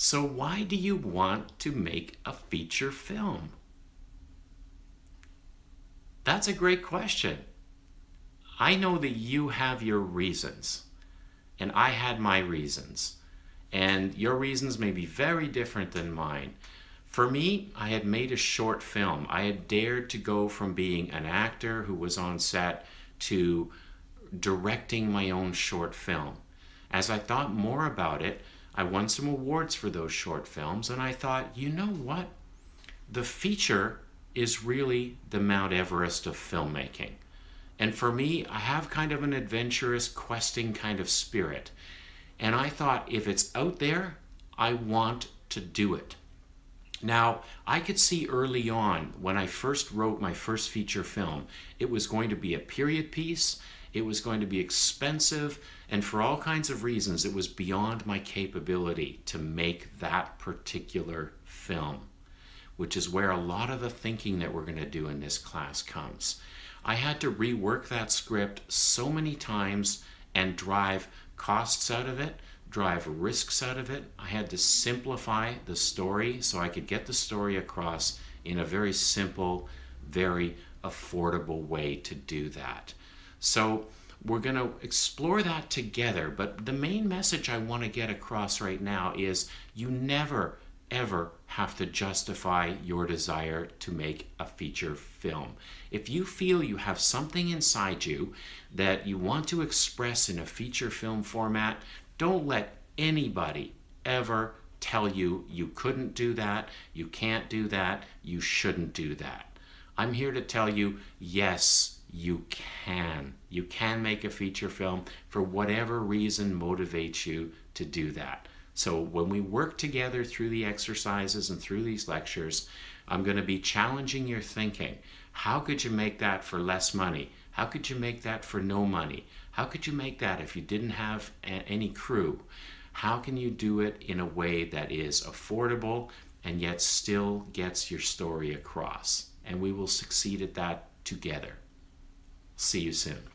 So why do you want to make a feature film? That's a great question. I know that you have your reasons, and I had my reasons. And your reasons may be very different than mine. For me, I had made a short film. I had dared to go from being an actor who was on set to directing my own short film. As I thought more about it, I won some awards for those short films, and I thought, you know what? The feature is really the Mount Everest of filmmaking. And for me, I have kind of an adventurous, questing kind of spirit. And I thought, if it's out there, I want to do it. Now, I could see early on when I first wrote my first feature film, it was going to be a period piece, it was going to be expensive, and for all kinds of reasons, it was beyond my capability to make that particular film, which is where a lot of the thinking that we're going to do in this class comes. I had to rework that script so many times and drive costs out of it, drive risks out of it. I had to simplify the story so I could get the story across in a very simple, very affordable way to do that. So we're going to explore that together, but the main message I want to get across right now is you never, ever have to justify your desire to make a feature film. If you feel you have something inside you that you want to express in a feature film format, don't let anybody ever tell you you couldn't do that, you can't do that, you shouldn't do that. I'm here to tell you, yes, you can. You can make a feature film for whatever reason motivates you to do that. So when we work together through the exercises and through these lectures, I'm going to be challenging your thinking. How could you make that for less money? How could you make that for no money? How could you make that if you didn't have any crew? How can you do it in a way that is affordable and yet still gets your story across? And we will succeed at that together. See you soon.